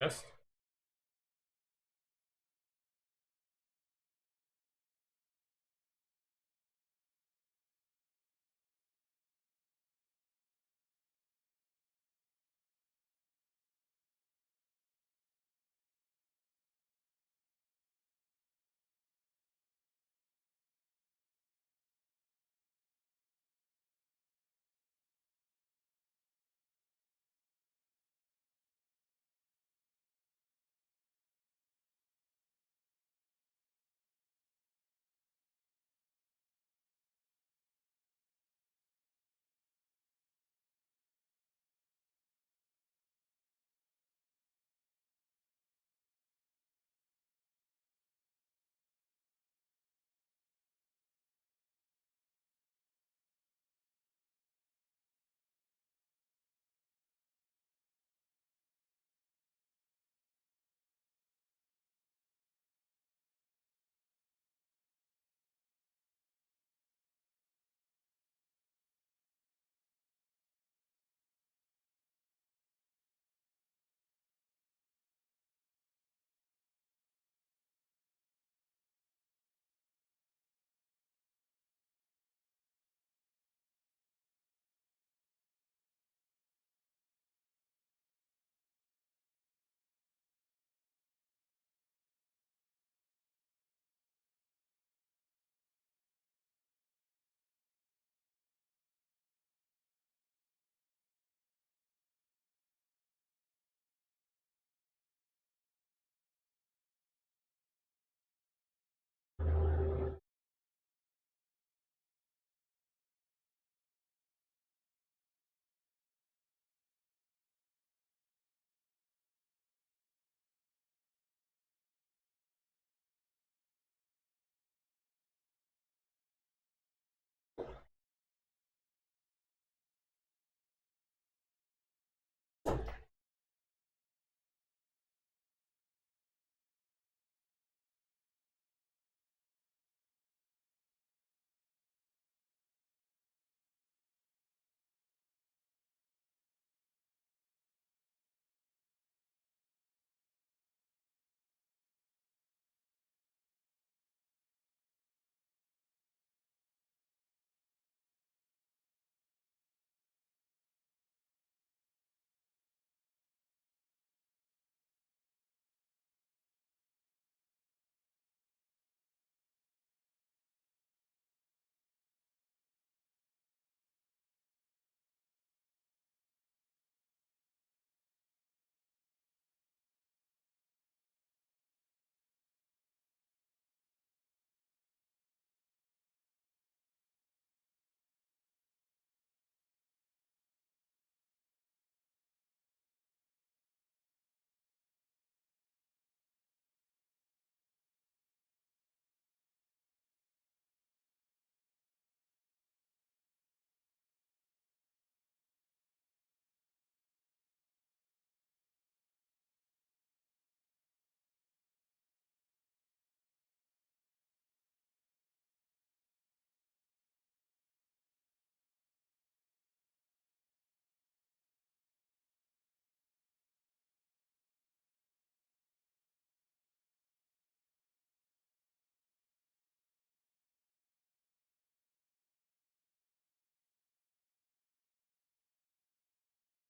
Yes.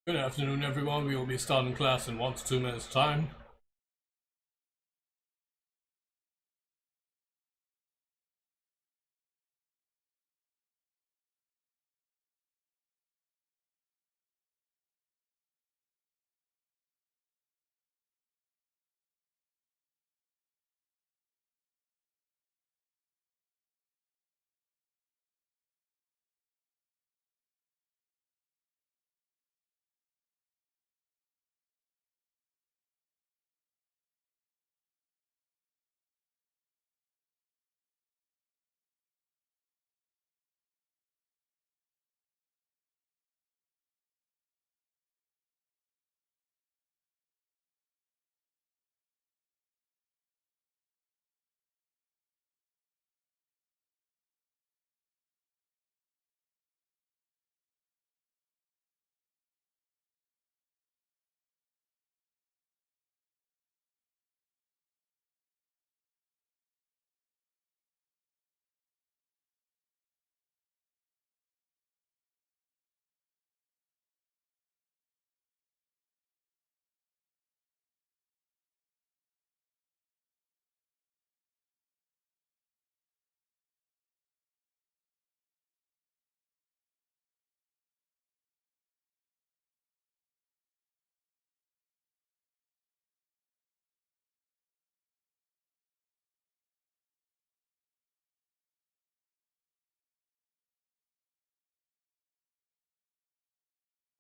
Good afternoon, everyone. We will be starting class in 1 to 2 minutes time.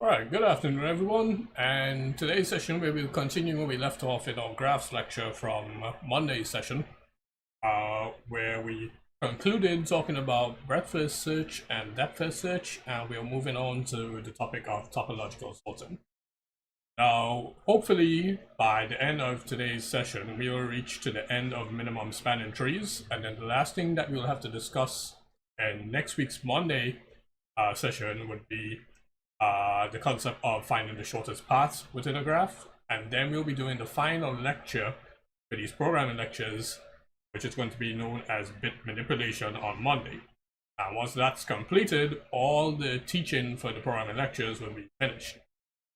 Alright, good afternoon everyone, and today's session we will continue where we left off in our graphs lecture from Monday's session, where we concluded talking about breadth-first search and depth-first search, and we are moving on to the topic of topological sorting. Now, hopefully by the end of today's session we will reach to the end of minimum spanning trees, and then the last thing that we'll have to discuss in next week's Monday session would be the concept of finding the shortest paths within a graph, and then we'll be doing the final lecture for these programming lectures, which is going to be known as bit manipulation on Monday. And once that's completed, all the teaching for the programming lectures will be finished.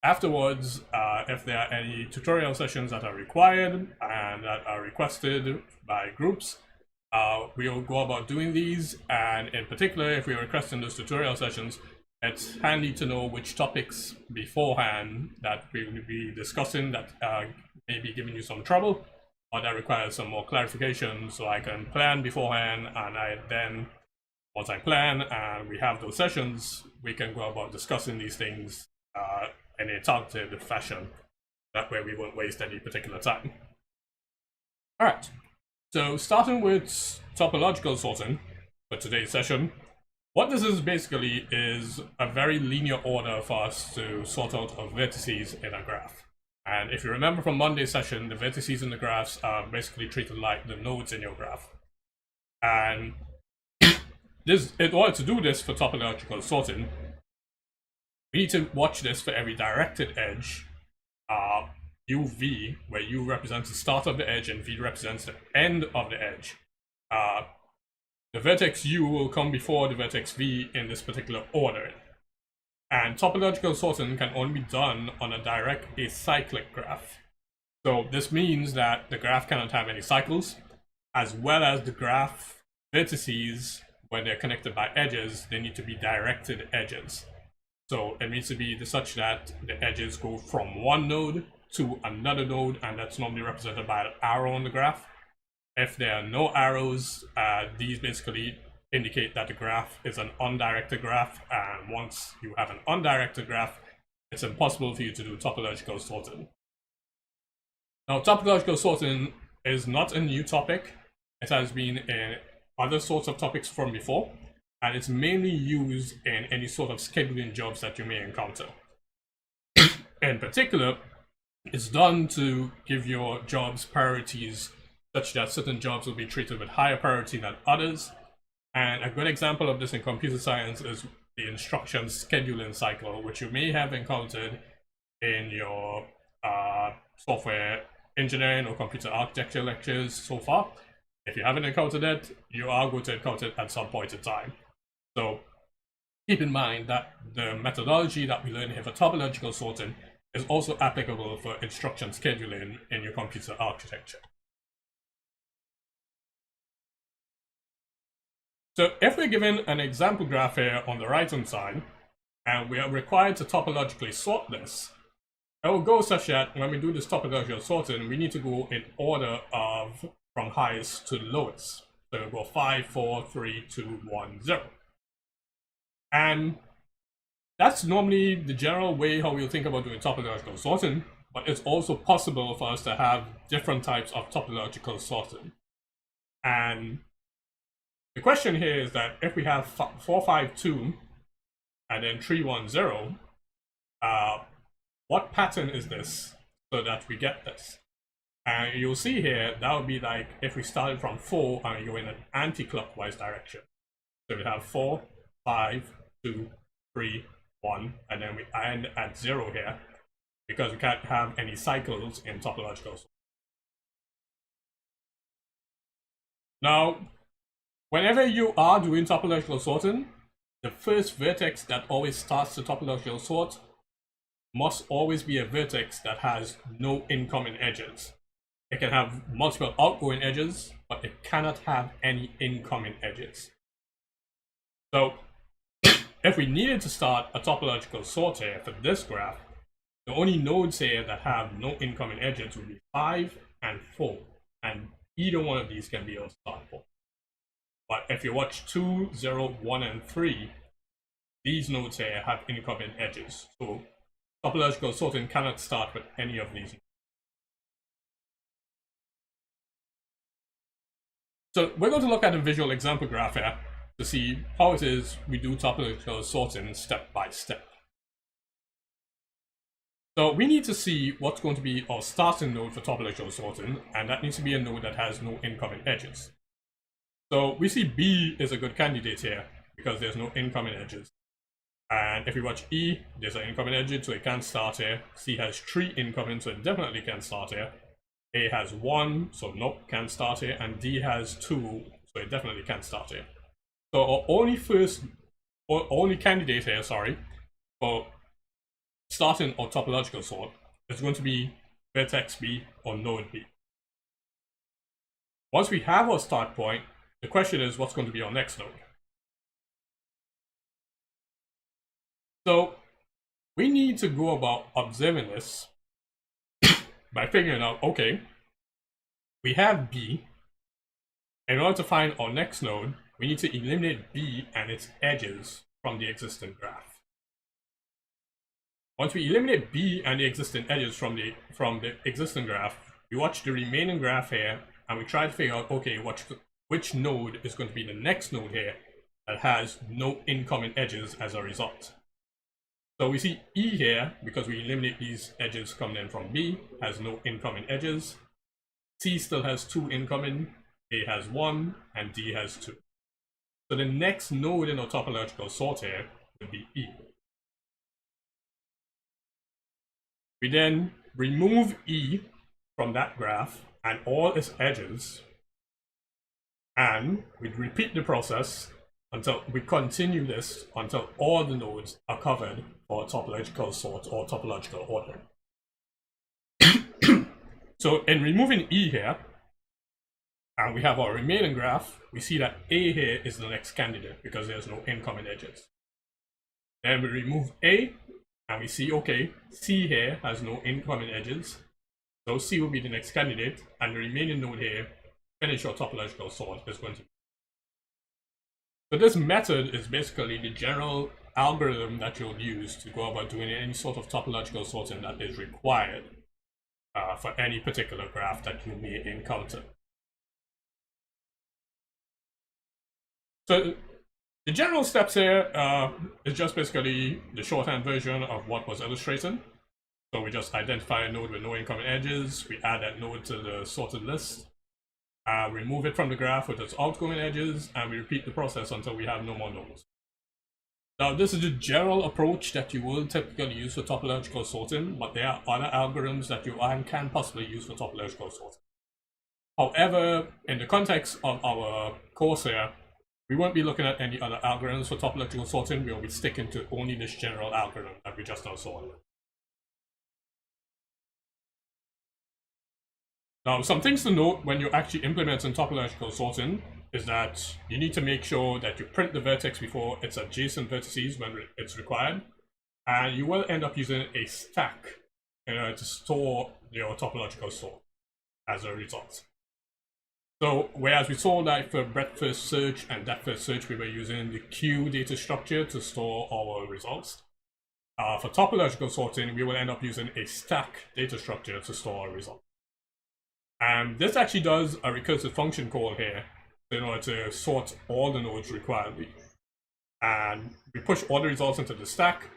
Afterwards, if there are any tutorial sessions that are required and that are requested by groups, we'll go about doing these, and in particular, if we're requesting those tutorial sessions, it's handy to know which topics beforehand that we will be discussing that may be giving you some trouble or that requires some more clarification, so I can plan beforehand, and once I plan and we have those sessions, we can go about discussing these things in a targeted fashion. That way we won't waste any particular time. Alright, so starting with topological sorting for today's session, what this is basically is a very linear order for us to sort out of vertices in a graph. And if you remember from Monday's session, the vertices in the graphs are basically treated like the nodes in your graph. And in order to do this for topological sorting, we need to watch this for every directed edge, UV, where U represents the start of the edge and V represents the end of the edge. The vertex U will come before the vertex V in this particular order. And topological sorting can only be done on a direct acyclic graph. So this means that the graph cannot have any cycles, as well as the graph vertices, when they're connected by edges, they need to be directed edges. So it needs to be such that the edges go from one node to another node, and that's normally represented by an arrow on the graph. If there are no arrows, these basically indicate that the graph is an undirected graph, and once you have an undirected graph, it's impossible for you to do topological sorting. Now, topological sorting is not a new topic. It has been in other sorts of topics from before, and it's mainly used in any sort of scheduling jobs that you may encounter. In particular, it's done to give your jobs priorities such that certain jobs will be treated with higher priority than others. And a good example of this in computer science is the instruction scheduling cycle, which you may have encountered in your software engineering or computer architecture lectures so far. If you haven't encountered it, you are going to encounter it at some point in time. So keep in mind that the methodology that we learn here for topological sorting is also applicable for instruction scheduling in your computer architecture. So if we're given an example graph here on the right hand side, and we are required to topologically sort this, it will go such that when we do this topological sorting, we need to go in order of from highest to lowest. So we'll go 5, 4, 3, 2, 1, 0. And that's normally the general way how we'll think about doing topological sorting, but it's also possible for us to have different types of topological sorting. And the question here is that if we have 4, 5, 2 and then 3, 1, 0, what pattern is this so that we get this? And you'll see here that would be like if we started from 4 and we go in an anti-clockwise direction. So we have 4, 5, 2, 3, 1, and then we end at 0 here because we can't have any cycles in topological sorting. Now, whenever you are doing topological sorting, the first vertex that always starts the topological sort must always be a vertex that has no incoming edges. It can have multiple outgoing edges, but it cannot have any incoming edges. So if we needed to start a topological sort here for this graph, the only nodes here that have no incoming edges would be 5 and 4, and either one of these can be our start point. But if you watch 2, 0, 1, and 3, these nodes here have incoming edges. So topological sorting cannot start with any of these. So we're going to look at a visual example graph here to see how it is we do topological sorting step by step. So we need to see what's going to be our starting node for topological sorting, and that needs to be a node that has no incoming edges. So we see B is a good candidate here because there's no incoming edges. And if we watch E, there's an incoming edge, so it can't start here. C has 3 incoming, so it definitely can start here. A has 1, so nope, can't start here. And D has 2, so it definitely can't start here. So our only candidate here, for starting our topological sort is going to be vertex B or node B. Once we have our start point, the question is what's going to be our next node. So we need to go about observing this by figuring out, okay, we have B. In order to find our next node, we need to eliminate B and its edges from the existing graph. Once we eliminate B and the existing edges from the existing graph, we watch the remaining graph here and we try to figure out, okay, which node is going to be the next node here that has no incoming edges as a result. So we see E here, because we eliminate these edges coming in from B, has no incoming edges. C still has 2 incoming, A has 1, and D has 2. So the next node in our topological sort here would be E. We then remove E from that graph and all its edges, and we repeat the process until we continue this until all the nodes are covered for topological sort or topological order. So in removing E here, and we have our remaining graph, we see that A here is the next candidate because there's no incoming edges. Then we remove A, and we see, okay, C here has no incoming edges, so C will be the next candidate, and the remaining node here, finish our topological sort, is going to be. So this method is basically the general algorithm that you'll use to go about doing any sort of topological sorting that is required for any particular graph that you may encounter. So the general steps here is just basically the shorthand version of what was illustrated. So we just identify a node with no incoming edges, we add that node to the sorted list, remove it from the graph with its outgoing edges, and we repeat the process until we have no more nodes. Now this is the general approach that you will typically use for topological sorting, but there are other algorithms that you can possibly use for topological sorting. However, in the context of our course here, we won't be looking at any other algorithms for topological sorting. We'll be sticking to only this general algorithm that we just now saw. Now, some things to note when you're actually implementing topological sorting is that you need to make sure that you print the vertex before its adjacent vertices when it's required, and you will end up using a stack in order to store your topological sort as a result. So, whereas we saw that for breadth first search and depth first search, we were using the queue data structure to store our results. For topological sorting, we will end up using a stack data structure to store our results. And this actually does a recursive function call here in order to sort all the nodes requiredly. And we push all the results into the stack.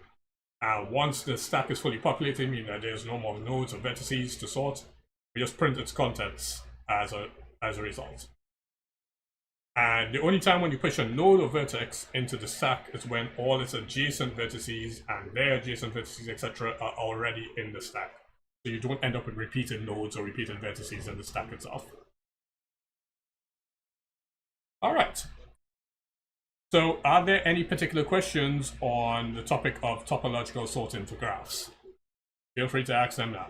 And once the stack is fully populated, meaning that there's no more nodes or vertices to sort, we just print its contents as a result. And the only time when you push a node or vertex into the stack is when all its adjacent vertices and their adjacent vertices, etc., are already in the stack. So you don't end up with repeated nodes or repeated vertices in the stack itself. All right. So are there any particular questions on the topic of topological sorting for graphs? Feel free to ask them now.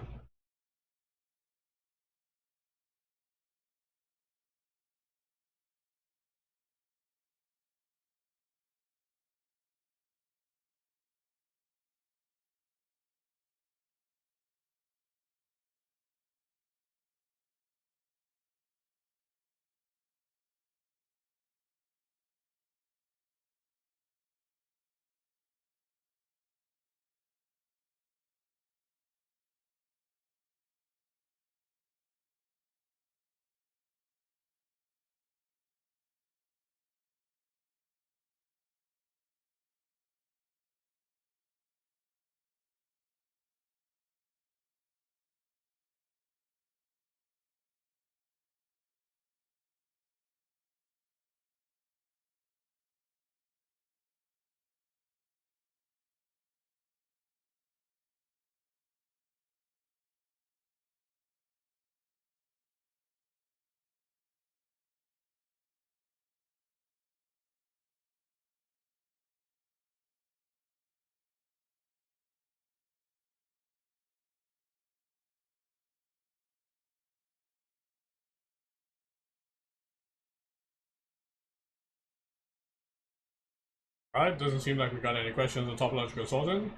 Alright, doesn't seem like we got any questions on topological sorting.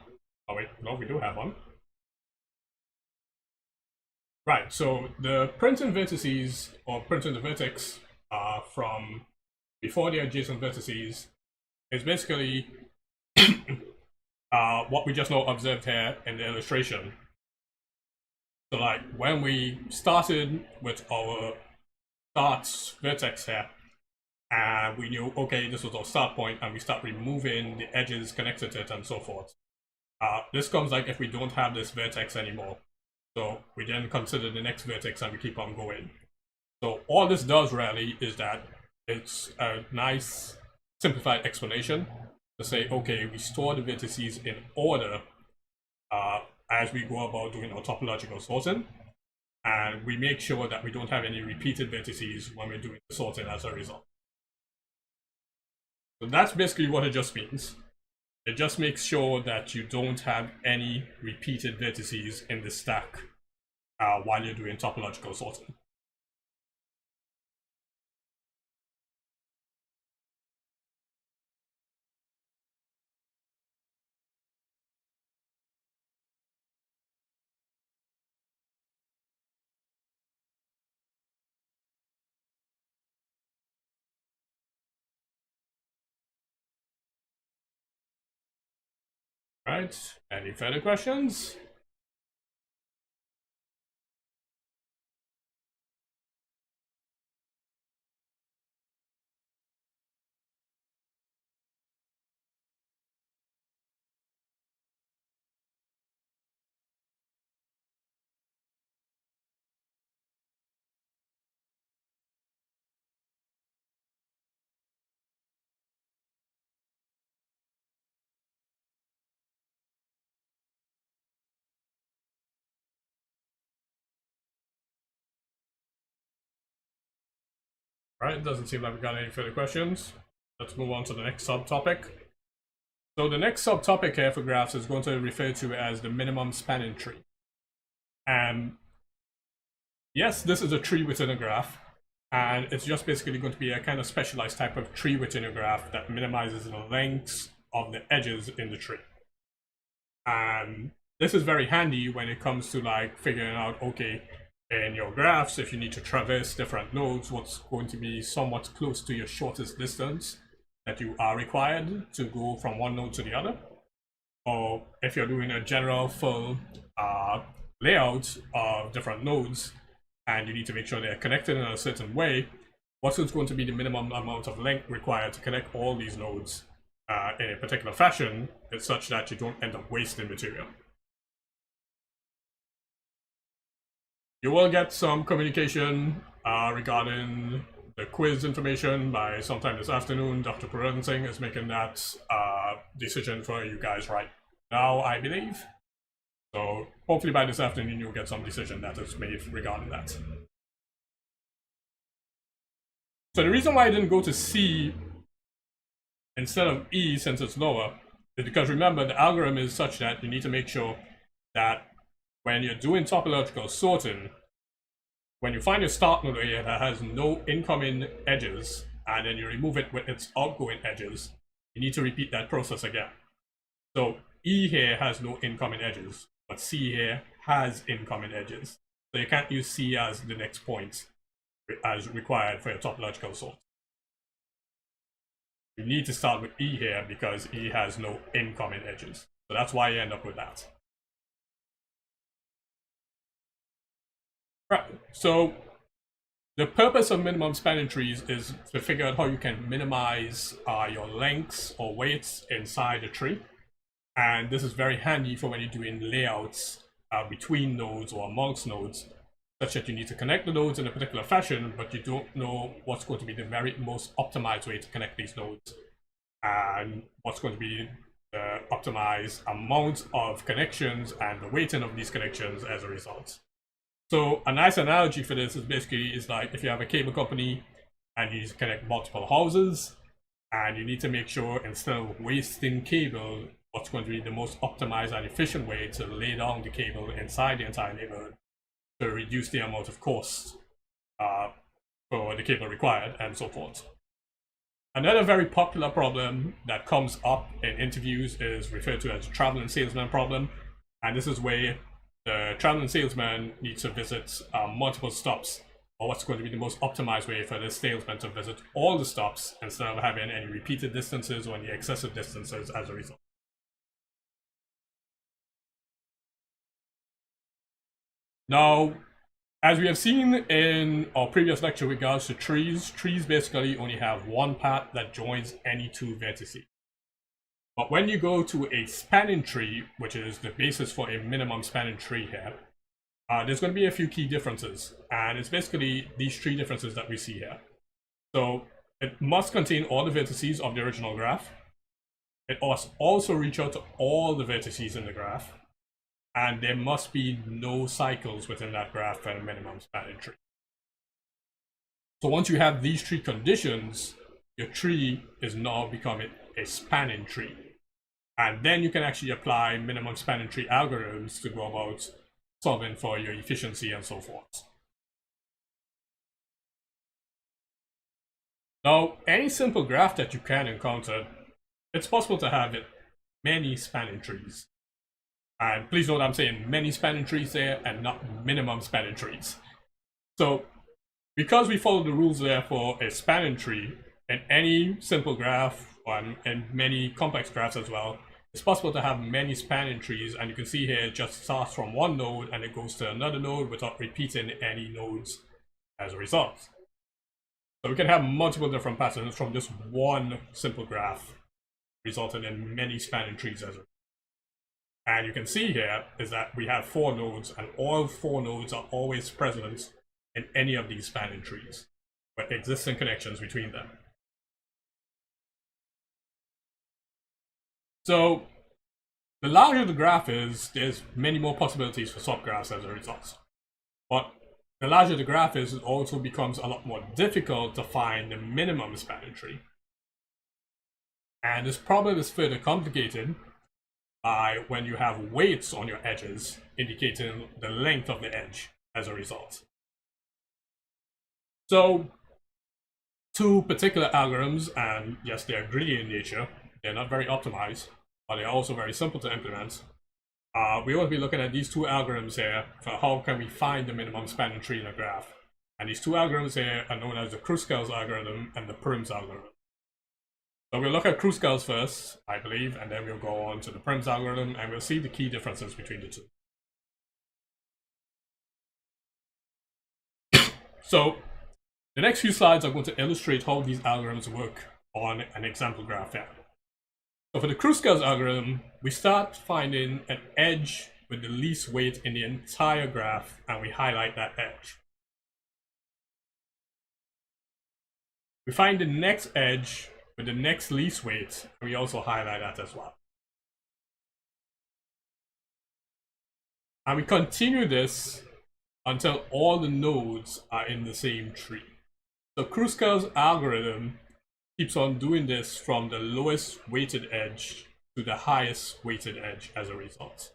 Oh wait, no, we do have one. Right, so the printing vertices, or printing the vertex from before the adjacent vertices is basically what we just now observed here in the illustration. So like when we started with our start vertex here, and we knew, okay, this was our start point, and we start removing the edges connected to it and so forth. This comes like if we don't have this vertex anymore. So we then consider the next vertex and we keep on going. So all this does really is that it's a nice simplified explanation to say, okay, we store the vertices in order as we go about doing our topological sorting, and we make sure that we don't have any repeated vertices when we're doing the sorting as a result. So that's basically what it just means. It just makes sure that you don't have any repeated vertices in the stack while you're doing topological sorting. Right, any further questions? Right, it doesn't seem like we got any further questions. Let's move on to the next subtopic. So the next subtopic here for graphs is going to refer to as the minimum spanning tree. And yes, this is a tree within a graph, and it's just basically going to be a kind of specialized type of tree within a graph that minimizes the lengths of the edges in the tree. And this is very handy when it comes to like figuring out, okay, in your graphs, if you need to traverse different nodes, what's going to be somewhat close to your shortest distance that you are required to go from one node to the other. Or if you're doing a general full layout of different nodes and you need to make sure they're connected in a certain way, what is going to be the minimum amount of length required to connect all these nodes in a particular fashion, is such that you don't end up wasting material. You will get some communication regarding the quiz information by sometime this afternoon. Dr. Prim Singh is making that decision for you guys right now, I believe. So hopefully by this afternoon you'll get some decision that is made regarding that. So the reason why I didn't go to C instead of E, since it's lower, is because remember the algorithm is such that you need to make sure that when you're doing topological sorting, when you find your start node here that has no incoming edges, and then you remove it with its outgoing edges, you need to repeat that process again. So E here has no incoming edges, but C here has incoming edges. So you can't use C as the next point as required for your topological sort. You need to start with E here because E has no incoming edges. So that's why you end up with that. Right, so the purpose of minimum spanning trees is to figure out how you can minimize your lengths or weights inside a tree. And this is very handy for when you're doing layouts between nodes or amongst nodes, such that you need to connect the nodes in a particular fashion, but you don't know what's going to be the very most optimized way to connect these nodes and what's going to be the optimized amount of connections and the weighting of these connections as a result. So a nice analogy for this is basically like if you have a cable company and you need to connect multiple houses, and you need to make sure instead of wasting cable, what's going to be the most optimized and efficient way to lay down the cable inside the entire neighborhood to reduce the amount of cost for the cable required and so forth. Another very popular problem that comes up in interviews is referred to as the traveling salesman problem. And this is where the traveling salesman needs to visit multiple stops, or what's going to be the most optimized way for this salesman to visit all the stops instead of having any repeated distances or any excessive distances as a result. Now, as we have seen in our previous lecture with regards to trees, trees basically only have one path that joins any two vertices. But when you go to a spanning tree, which is the basis for a minimum spanning tree here, there's going to be a few key differences. And it's basically these three differences that we see here. So it must contain all the vertices of the original graph. It must also reach out to all the vertices in the graph. And there must be no cycles within that graph for a minimum spanning tree. So once you have these three conditions, your tree is now becoming a spanning tree. And then you can actually apply minimum spanning tree algorithms to go about solving for your efficiency and so forth. Now, any simple graph that you can encounter, it's possible to have many spanning trees. And please note I'm saying many spanning trees there and not minimum spanning trees. So because we follow the rules there for a spanning tree, in any simple graph and many complex graphs as well, it's possible to have many spanning trees, and you can see here it just starts from one node and it goes to another node without repeating any nodes as a result. So we can have multiple different patterns from this one simple graph, resulting in many spanning trees as a result. And you can see here is that we have 4 nodes, and all 4 nodes are always present in any of these spanning trees with existing connections between them. So the larger the graph is, there's many more possibilities for subgraphs as a result. But the larger the graph is, it also becomes a lot more difficult to find the minimum spanning tree. And this problem is further complicated by when you have weights on your edges indicating the length of the edge as a result. So two particular algorithms, and yes, they're greedy in nature, they're not very optimized, but they're also very simple to implement. We will be looking at these two algorithms here for how can we find the minimum spanning tree in a graph. And these two algorithms here are known as the Kruskal's algorithm and the Prim's algorithm. So we'll look at Kruskal's first, I believe, and then we'll go on to the Prim's algorithm, and we'll see the key differences between the two. So the next few slides are going to illustrate how these algorithms work on an example graph here. So for the Kruskal's algorithm, we start finding an edge with the least weight in the entire graph, and we highlight that edge. We find the next edge with the next least weight, and we also highlight that as well. And we continue this until all the nodes are in the same tree. So Kruskal's algorithm keeps on doing this from the lowest weighted edge to the highest weighted edge as a result.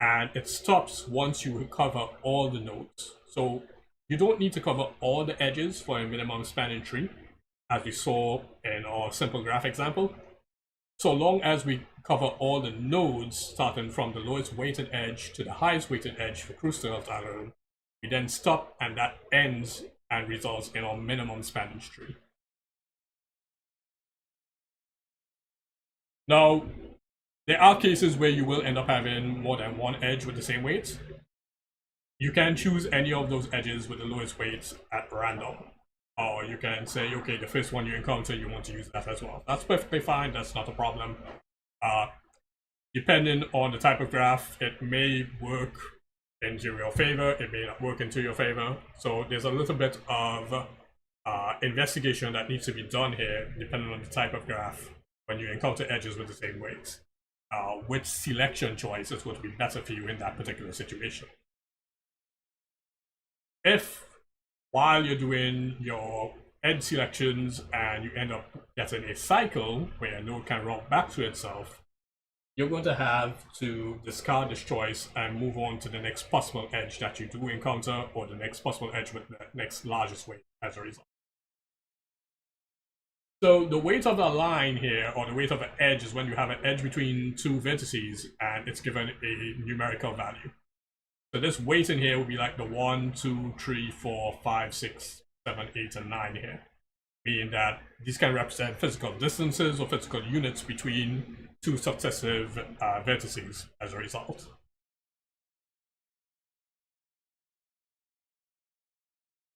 And it stops once you cover all the nodes. So you don't need to cover all the edges for a minimum spanning tree, as we saw in our simple graph example. So long as we cover all the nodes starting from the lowest weighted edge to the highest weighted edge for Kruskal's algorithm, we then stop, and that ends and results in our minimum spanning tree. Now, there are cases where you will end up having more than one edge with the same weight. You can choose any of those edges with the lowest weight at random. Or you can say, okay, the first one you encounter, you want to use that as well. That's perfectly fine, that's not a problem. Depending on the type of graph, it may work into your favor, it may not work into your favor. So there's a little bit of investigation that needs to be done here, depending on the type of graph, when you encounter edges with the same weight. Which selection choice is going to be better for you in that particular situation. If while you're doing your edge selections and you end up getting a cycle where a node can route back to itself, you're going to have to discard this choice and move on to the next possible edge that you do encounter, or the next possible edge with the next largest weight as a result. So the weight of a line here, or the weight of an edge, is when you have an edge between two vertices and it's given a numerical value. So this weight in here will be like the 1, 2, 3, 4, 5, 6, 7, 8, and 9 here. Meaning that these can represent physical distances or physical units between two successive vertices as a result.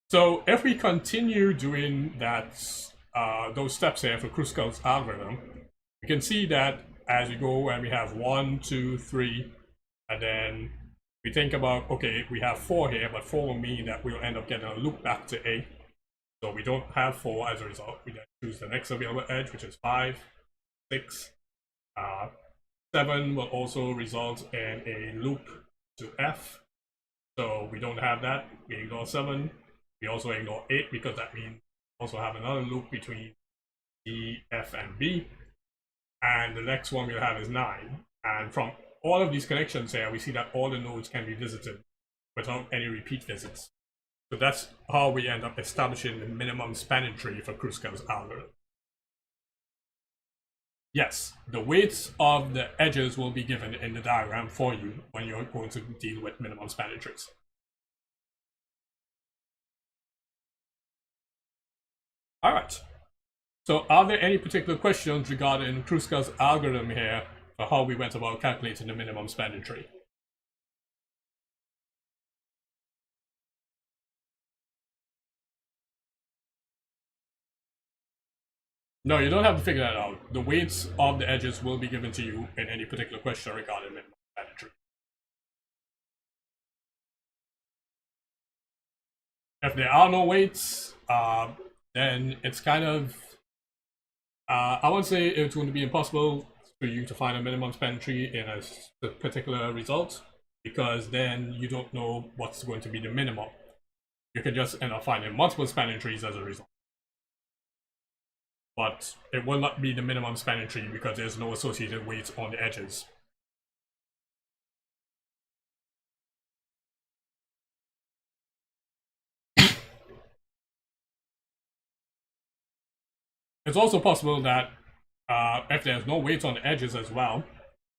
So if we continue doing that, those steps here for Kruskal's algorithm, we can see that as we go and we have 1, 2, 3, and then we think about, okay, we have 4 here, but 4 will mean that we'll end up getting a loop back to A. So we don't have 4 as a result. We then choose the next available edge, which is 5, 6. 7 will also result in a loop to F. So we don't have that. We ignore 7. We also ignore 8 because that means we also have another loop between E, F, and B. And the next one we'll have is 9. And from all of these connections here, we see that all the nodes can be visited without any repeat visits. So that's how we end up establishing the minimum spanning tree for Kruskal's algorithm. Yes, the weights of the edges will be given in the diagram for you when you're going to deal with minimum spanning trees. All right. So are there any particular questions regarding Kruskal's algorithm here for how we went about calculating the minimum spanning tree? No, you don't have to figure that out. The weights of the edges will be given to you in any particular question regarding minimum spanning tree. If there are no weights, then it's kind of I won't say it's going to be impossible for you to find a minimum spanning tree in a particular result, because then you don't know what's going to be the minimum. You can just end up finding multiple spanning trees as a result. But it will not be the minimum spanning tree because there's no associated weights on the edges. It's also possible that if there's no weight on the edges as well,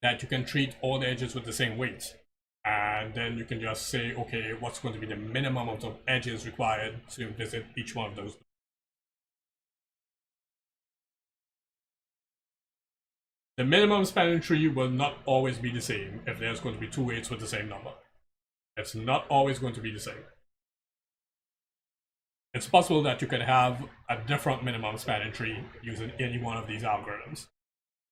that you can treat all the edges with the same weight. And then you can just say, okay, what's going to be the minimum amount of edges required to visit each one of those. The minimum spanning tree will not always be the same if there's going to be two weights with the same number. It's not always going to be the same. It's possible that you can have a different minimum spanning tree using any one of these algorithms.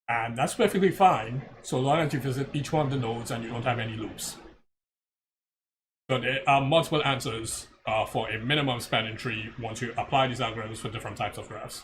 And that's perfectly fine, so long as you visit each one of the nodes and you don't have any loops. So there are multiple answers for a minimum spanning tree once you apply these algorithms for different types of graphs.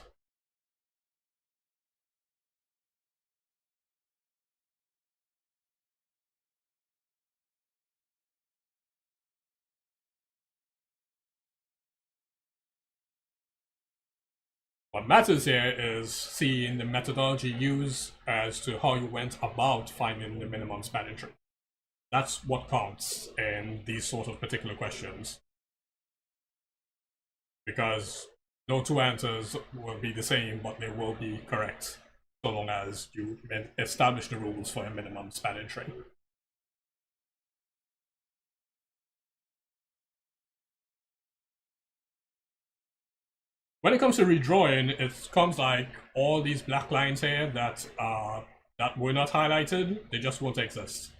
What matters here is seeing the methodology used as to how you went about finding the minimum spanning tree. That's what counts in these sort of particular questions. Because no two answers will be the same, but they will be correct, so long as you establish the rules for a minimum spanning tree. When it comes to redrawing, it comes like all these black lines here that were not highlighted, they just won't exist.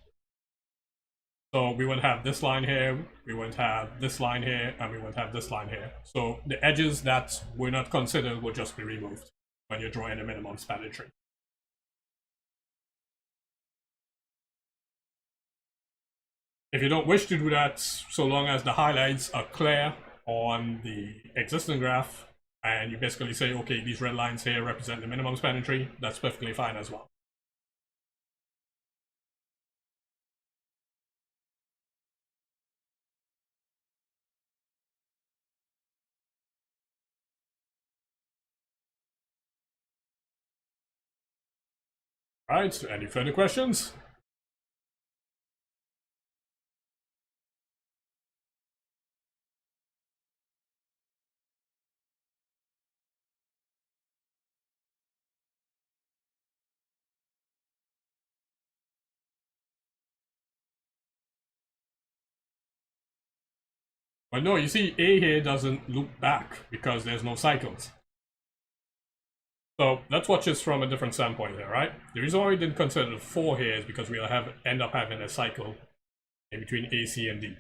So we won't have this line here, we won't have this line here, and we won't have this line here. So the edges that were not considered will just be removed when you're drawing a minimum spanning tree. If you don't wish to do that, so long as the highlights are clear on the existing graph, and you basically say, okay, these red lines here represent the minimum spanning tree, that's perfectly fine as well. All right, any further questions? But no, you see, A here doesn't loop back because there's no cycles. So let's watch this from a different standpoint here, right? The reason why we didn't consider the 4 here is because we'll end up having a cycle in between A, C, and D.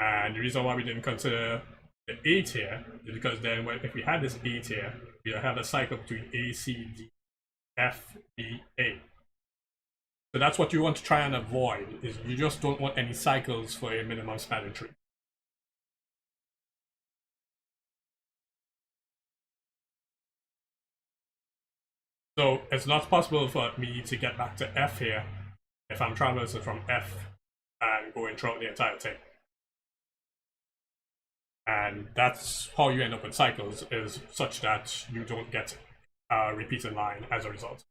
And the reason why we didn't consider the 8 here is because then if we had this 8 here, we'll have a cycle between A, C, D, F, B, A. So that's what you want to try and avoid, is you just don't want any cycles for a minimum spanning tree. So it's not possible for me to get back to F here if I'm traversing from F and going throughout the entire thing. And that's how you end up with cycles, is such that you don't get a repeated line as a result.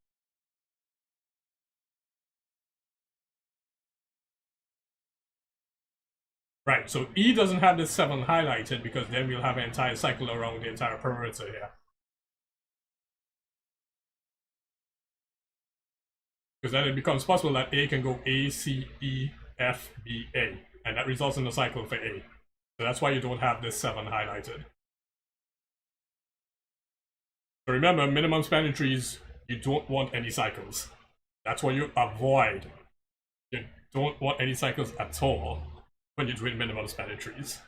Right, so E doesn't have this 7 highlighted because then we'll have an entire cycle around the entire perimeter here. Because then it becomes possible that A can go A, C, E, F, B, A. And that results in a cycle for A. So that's why you don't have this 7 highlighted. So remember, minimum spanning trees, you don't want any cycles. That's what you avoid. You don't want any cycles at all when you're doing minimum spanning trees.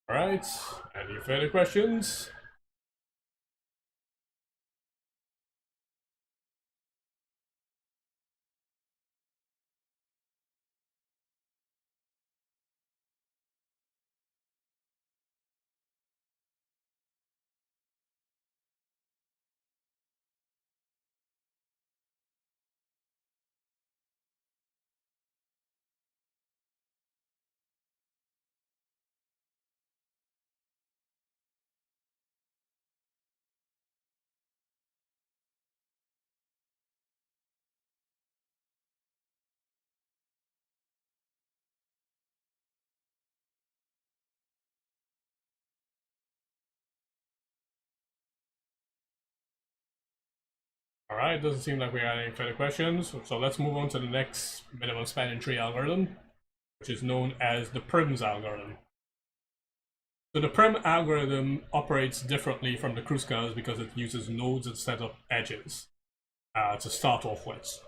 Alright, any further questions? Alright, doesn't seem like we had any further questions, so let's move on to the next minimum spanning tree algorithm, which is known as the Prim's algorithm. So the Prim algorithm operates differently from the Kruskal's because it uses nodes instead of edges to start off with.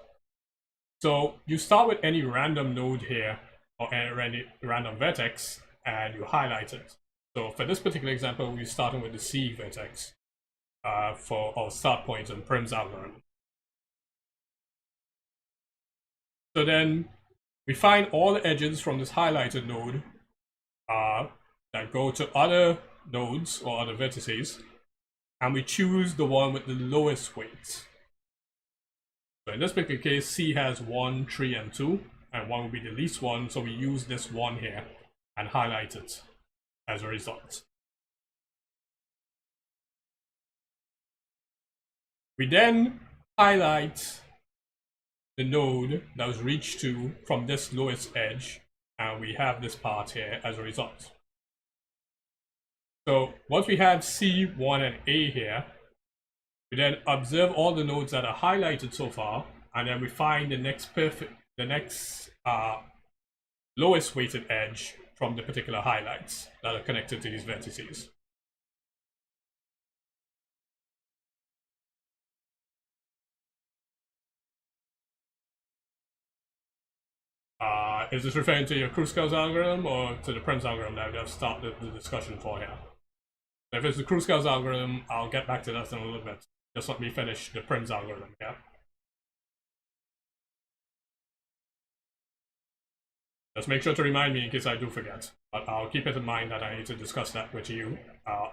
So you start with any random node here, or any random vertex, and you highlight it. So for this particular example, we're starting with the C vertex for our start point in Prim's algorithm. So then we find all the edges from this highlighted node that go to other nodes or other vertices, and we choose the one with the lowest weight. So in this particular case, C has 1, 3, and 2, and 1 will be the least one, so we use this 1 here and highlight it as a result. We then highlight the node that was reached to from this lowest edge, and we have this part here as a result. So once we have C, 1, and A here, we then observe all the nodes that are highlighted so far, and then we find the next lowest weighted edge from the particular highlights that are connected to these vertices. Is this referring to your Kruskal's algorithm or to the Prim's algorithm that we have started the discussion for here? If it's the Kruskal's algorithm, I'll get back to that in a little bit. Just let me finish the Prim's algorithm, yeah? Just make sure to remind me in case I do forget. But I'll keep it in mind that I need to discuss that with you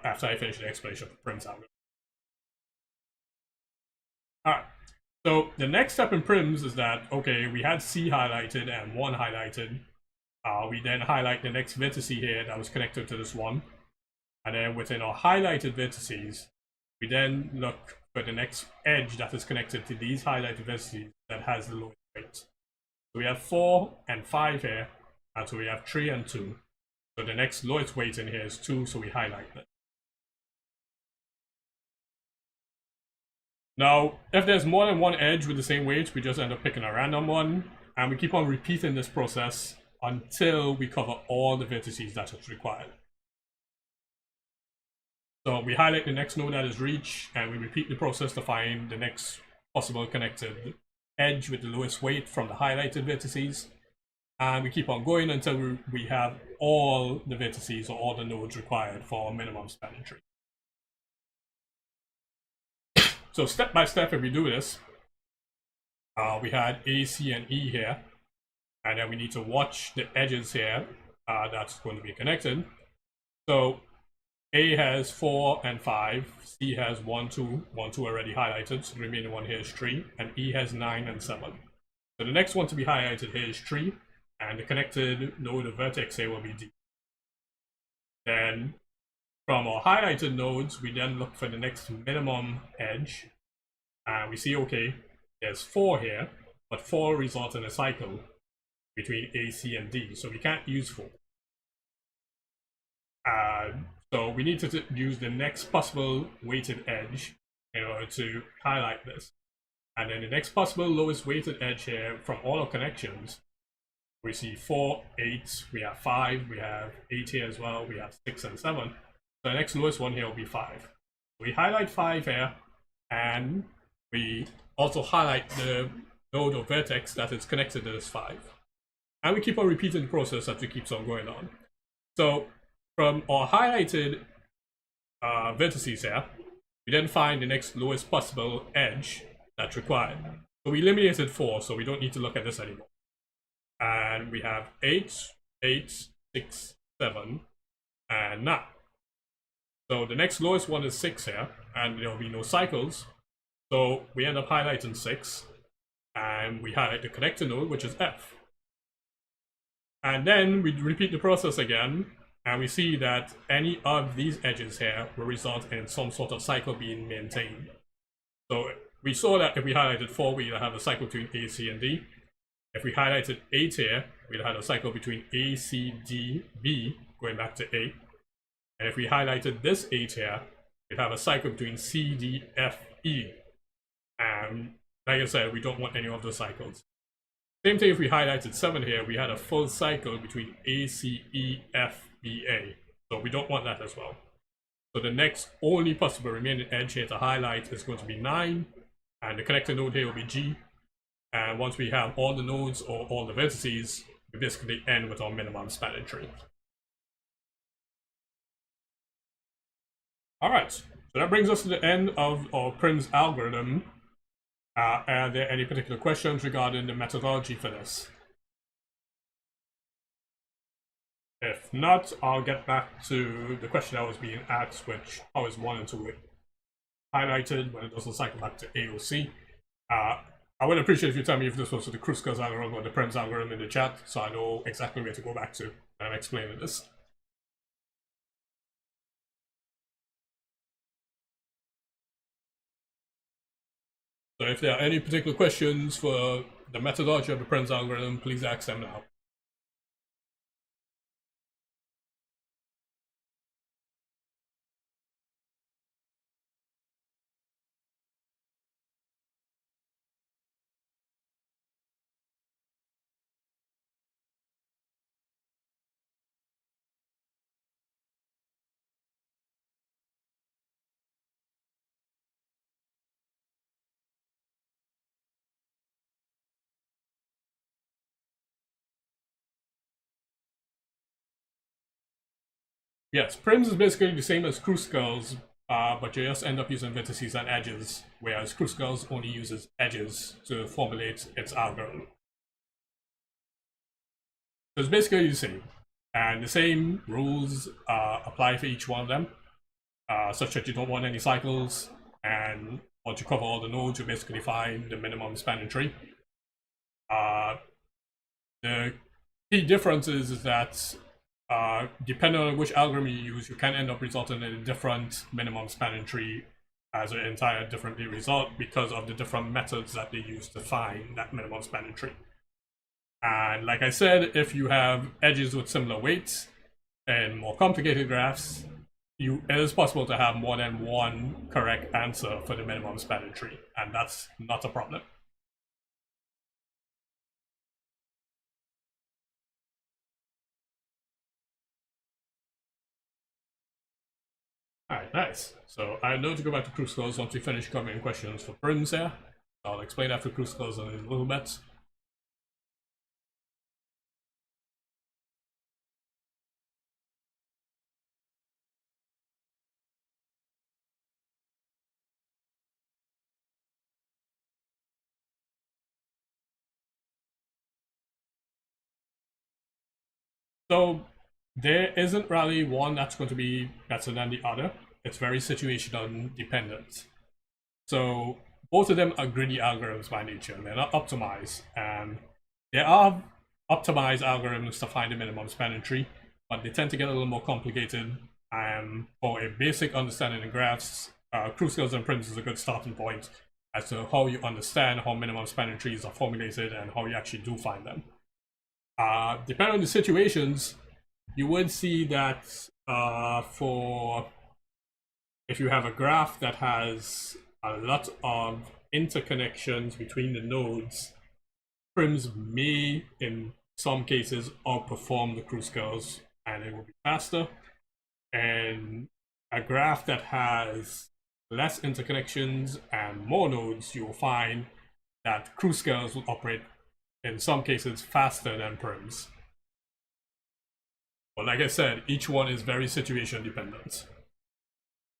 after I finish the explanation of the Prim's algorithm. Alright, so the next step in Prim's is that, okay, we had C highlighted and 1 highlighted. We then highlight the next vertex here that was connected to this one. And then within our highlighted vertices, we then look for the next edge that is connected to these highlighted vertices that has the lowest weight. So we have 4 and 5 here, and so we have 3 and 2. So the next lowest weight in here is 2, so we highlight that. Now, if there's more than one edge with the same weight, we just end up picking a random one, and we keep on repeating this process until we cover all the vertices that is required. So we highlight the next node that is reached, and we repeat the process to find the next possible connected edge with the lowest weight from the highlighted vertices. And we keep on going until we have all the vertices or all the nodes required for a minimum spanning tree. So step by step, if we do this, we had A, C, and E here, and then we need to watch the edges here that's going to be connected. So A has 4 and 5, C has 1, 2 already highlighted, so the remaining one here is 3, and E has 9 and 7. So the next one to be highlighted here is 3, and the connected node of vertex here will be D. Then from our highlighted nodes, we then look for the next minimum edge, and we see, okay, there's 4 here, but 4 results in a cycle between A, C, and D, so we can't use 4. So we need to use the next possible weighted edge in order to highlight this. And then the next possible lowest weighted edge here from all our connections, we see 4, 8, we have 5, we have 8 here as well, we have 6 and 7. So the next lowest one here will be 5. We highlight 5 here, and we also highlight the node or vertex that is connected to this 5. And we keep on repeating the process as it keeps on going on. So from our highlighted vertices here, we then find the next lowest possible edge that's required. So we eliminated 4, so we don't need to look at this anymore. And we have 8, 8, 6, 7, and 9. So the next lowest one is 6 here, and there will be no cycles. So we end up highlighting 6, and we highlight the connector node, which is F. And then we repeat the process again, and we see that any of these edges here will result in some sort of cycle being maintained. So we saw that if we highlighted 4, we'd have a cycle between A, C, and D. If we highlighted 8 here, we'd have a cycle between A, C, D, B, going back to A. And if we highlighted this 8 here, we'd have a cycle between C, D, F, E. And like I said, we don't want any of those cycles. Same thing if we highlighted 7 here, we had a full cycle between A, C, E, F, B, A. So we don't want that as well. So the next only possible remaining edge here to highlight is going to be 9, and the connector node here will be G. And once we have all the nodes or all the vertices, we basically end with our minimum spanning tree. Alright, so that brings us to the end of our Prim's algorithm. Are there any particular questions regarding the methodology for this? If not, I'll get back to the question that was being asked, which how is 1 and 2 highlighted when it doesn't cycle back to AOC. I would appreciate if you tell me if this was the Kruskal's algorithm or the Prim's algorithm in the chat, so I know exactly where to go back to when I'm explaining this. So if there are any particular questions for the methodology of the Prim's algorithm, please ask them now. Yes, Prim's is basically the same as Kruskal's, but you just end up using vertices and edges, whereas Kruskal's only uses edges to formulate its algorithm. So it's basically the same, and the same rules apply for each one of them, such that you don't want any cycles, and once you cover all the nodes, you basically find the minimum spanning tree. The key difference is that depending on which algorithm you use, you can end up resulting in a different minimum spanning tree as an entire different result because of the different methods that they use to find that minimum spanning tree. And like I said, if you have edges with similar weights and more complicated graphs, it is possible to have more than one correct answer for the minimum spanning tree, and that's not a problem. Alright, nice. So I know to go back to Kruskal once we finish covering questions for Prims here. I'll explain after Kruskal in a little bit. So there isn't really one that's going to be better than the other. It's very situational dependent. So both of them are greedy algorithms by nature. They're not optimized. And there are optimized algorithms to find the minimum spanning tree, but they tend to get a little more complicated. And for a basic understanding of graphs, Kruskal and Prims is a good starting point as to how you understand how minimum spanning trees are formulated and how you actually do find them. Depending on the situations, you would see that for if you have a graph that has a lot of interconnections between the nodes, Prims may, in some cases, outperform the Kruskals, and it will be faster. And a graph that has less interconnections and more nodes, you'll find that Kruskals will operate in some cases faster than Prims. But like I said, each one is very situation dependent.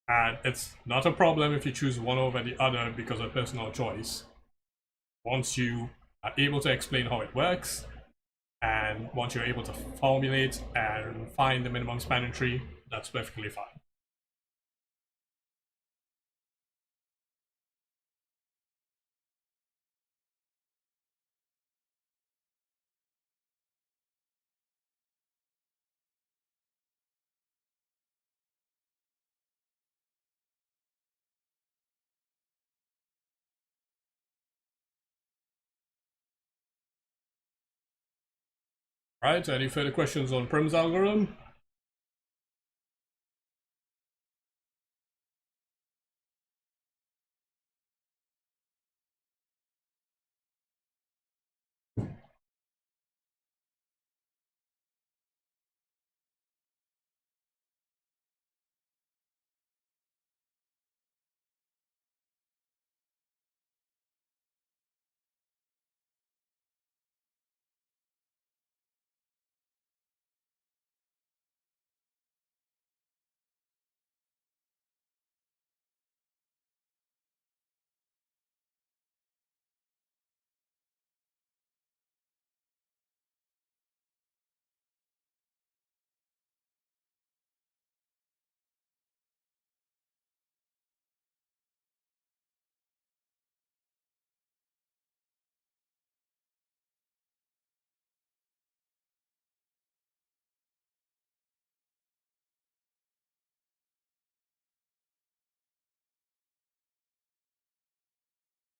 And it's not a problem if you choose one over the other because of personal choice. Once you are able to explain how it works, and once you're able to formulate and find the minimum spanning tree, that's perfectly fine. Right, any further questions on Prim's algorithm?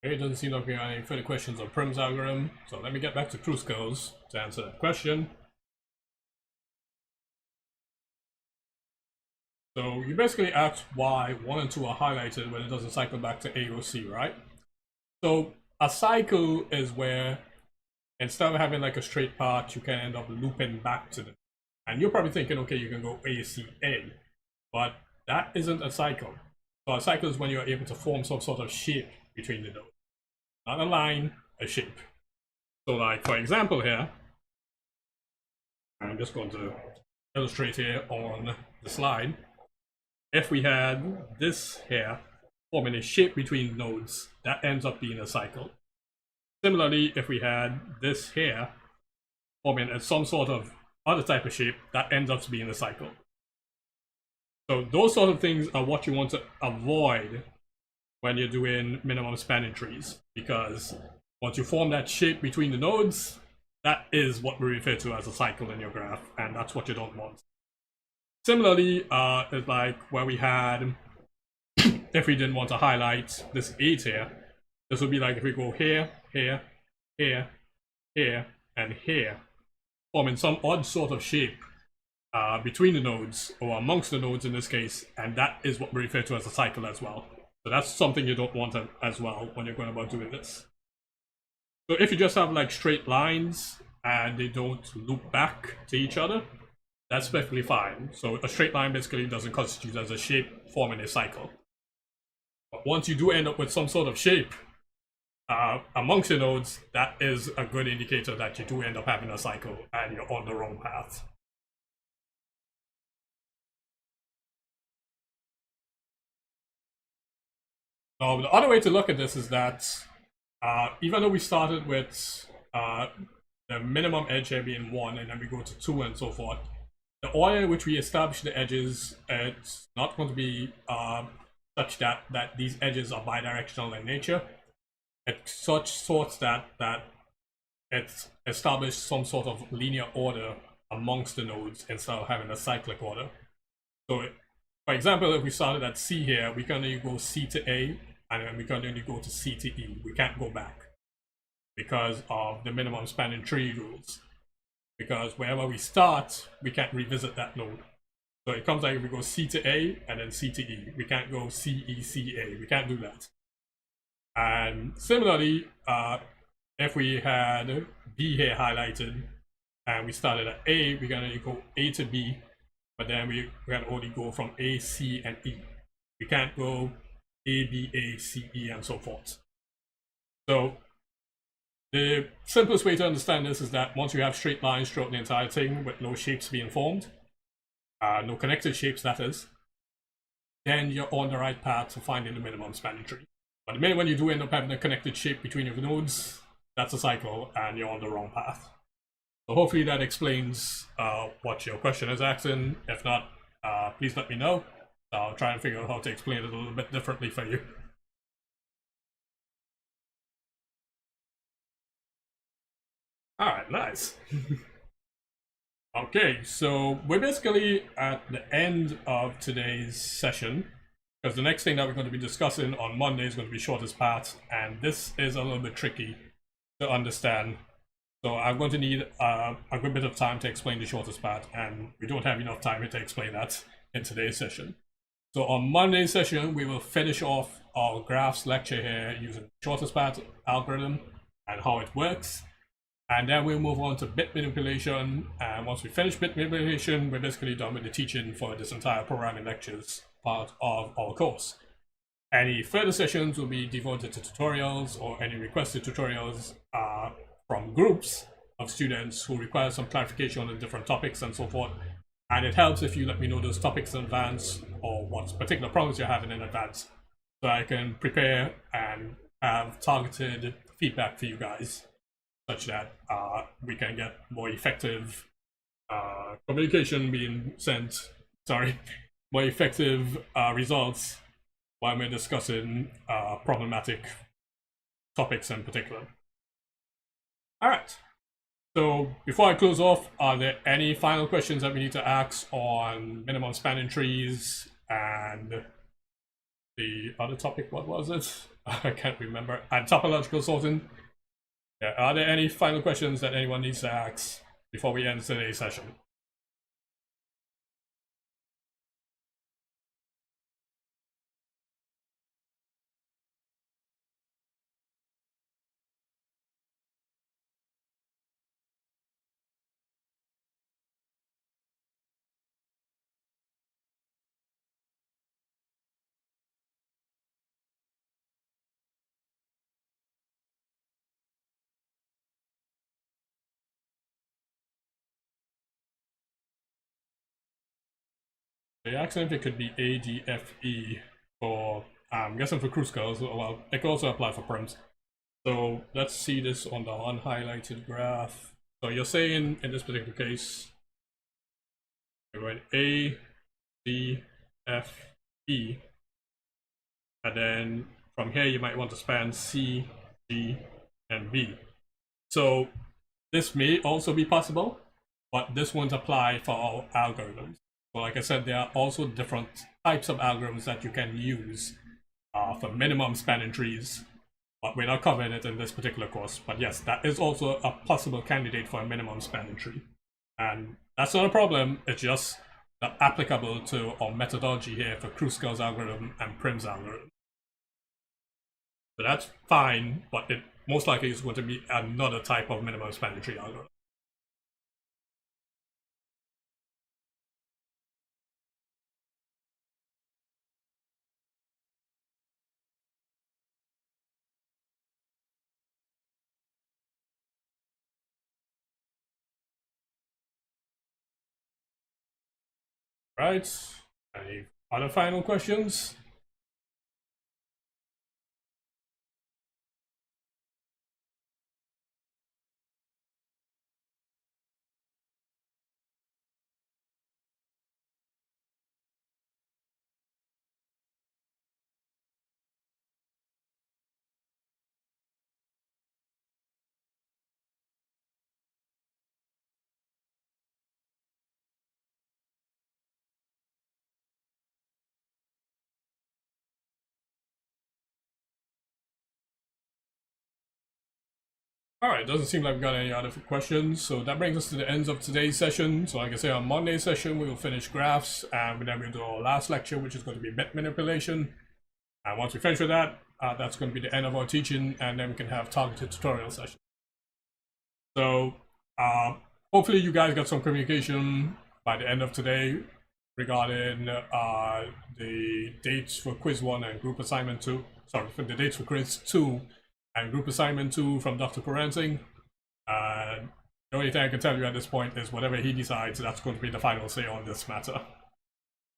Okay, it doesn't seem like we have any further questions on Prim's algorithm, so let me get back to Kruskal's to answer that question. So you basically asked why 1 and 2 are highlighted when it doesn't cycle back to AOC, right? So a cycle is where instead of having like a straight path, you can end up looping back to them. And you're probably thinking, okay, you can go ACA, but that isn't a cycle. So a cycle is when you're able to form some sort of shape between the nodes. Not a line, a shape. So like, for example here, I'm just going to illustrate here on the slide. If we had this here forming a shape between nodes, that ends up being a cycle. Similarly, if we had this here forming some sort of other type of shape, that ends up being a cycle. So those sort of things are what you want to avoid when you're doing minimum spanning trees, because once you form that shape between the nodes, that is what we refer to as a cycle in your graph, and that's what you don't want. Similarly, it's like where we had if we didn't want to highlight this 8 here, this would be like if we go here, here, here, here, and here, forming some odd sort of shape between the nodes, or amongst the nodes in this case, and that is what we refer to as a cycle as well. So that's something you don't want as well when you're going about doing this. So if you just have like straight lines and they don't loop back to each other, that's perfectly fine. So a straight line basically doesn't constitute as a shape forming a cycle. But once you do end up with some sort of shape amongst the nodes, that is a good indicator that you do end up having a cycle and you're on the wrong path. Now, the other way to look at this is that even though we started with the minimum edge here being 1, and then we go to 2 and so forth, the order in which we establish the edges, it's not going to be such that these edges are bidirectional in nature. It's such sorts that it's established some sort of linear order amongst the nodes instead of having a cyclic order. So, for example, if we started at C here, we can only go C to A, and then we can only go to C to E. We can't go back because of the minimum spanning tree rules. Because wherever we start, we can't revisit that node. So it comes like if we go C to A and then C to E. We can't go C, E, C, A. We can't do that. And similarly, if we had B here highlighted and we started at A, we're going to go A to B, but then we're going to only go from A, C, and E. We can't go A, B, A, C, E, and so forth. So the simplest way to understand this is that once you have straight lines throughout the entire thing with no shapes being formed, no connected shapes that is, then you're on the right path to finding the minimum spanning tree. But the minute when you do end up having a connected shape between your nodes, that's a cycle and you're on the wrong path. So hopefully that explains what your question is asking. If not, please let me know. I'll try and figure out how to explain it a little bit differently for you. Alright, nice. Okay, so we're basically at the end of today's session, because the next thing that we're going to be discussing on Monday is going to be shortest path, and this is a little bit tricky to understand. So I'm going to need a good bit of time to explain the shortest path, and we don't have enough time to explain that in today's session. So on Monday's session, we will finish off our graphs lecture here using the shortest path algorithm and how it works. And then we'll move on to bit manipulation. And once we finish bit manipulation, we're basically done with the teaching for this entire programming lectures part of our course. Any further sessions will be devoted to tutorials or any requested tutorials from groups of students who require some clarification on different topics and so forth. And it helps if you let me know those topics in advance or what particular problems you're having in advance, so I can prepare and have targeted feedback for you guys, such that we can get more effective communication being sent, more effective results while we're discussing problematic topics in particular. All right. So before I close off, are there any final questions that we need to ask on minimum spanning trees and the other topic? What was it? I can't remember. And topological sorting. Yeah, are there any final questions that anyone needs to ask before we end today's session? They asked if it could be ADFE for, I'm guessing for Kruskal, well, it could also apply for Prims. So let's see this on the unhighlighted graph. So you're saying in this particular case, you're going A, D, F, E, and then from here you might want to span C, G, and B. So this may also be possible, but this won't apply for our algorithms. So like I said, there are also different types of algorithms that you can use for minimum spanning trees, but we're not covering it in this particular course. But yes, that is also a possible candidate for a minimum spanning tree. And that's not a problem, it's just not applicable to our methodology here for Kruskal's algorithm and Prim's algorithm. So that's fine, but it most likely is going to be another type of minimum spanning tree algorithm. Right, any other final questions? Alright, doesn't seem like we've got any other questions, so that brings us to the end of today's session. So like I say, on Monday's session we will finish graphs, and then we'll do our last lecture, which is going to be bit manipulation. And once we finish with that, that's going to be the end of our teaching, and then we can have targeted tutorial sessions. So hopefully you guys got some communication by the end of today regarding the dates for quiz 1 and group assignment 2. Sorry, for the dates for quiz 2 and group assignment 2 from Dr. Parancing. The only thing I can tell you at this point is whatever he decides, that's going to be the final say on this matter.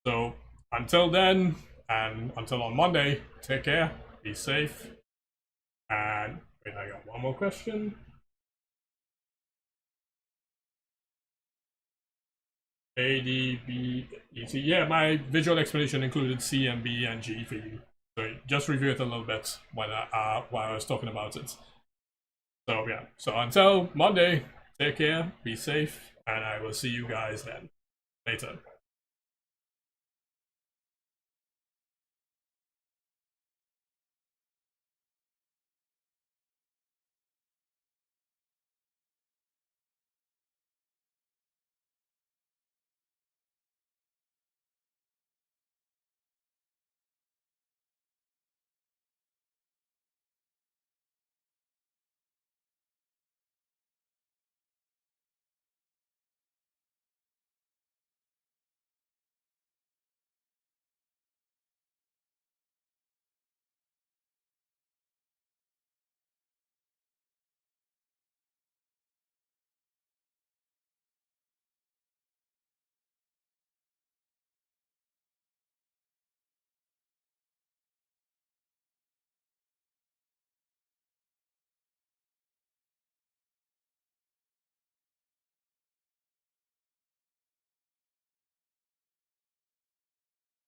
So until then, and until on Monday, take care, be safe, and wait, I got one more question. A, D, B, E, C. Yeah, my visual explanation included C and B and G for you. So just review it a little bit when while I was talking about it. So yeah, so until Monday, take care, be safe, and I will see you guys then. Later.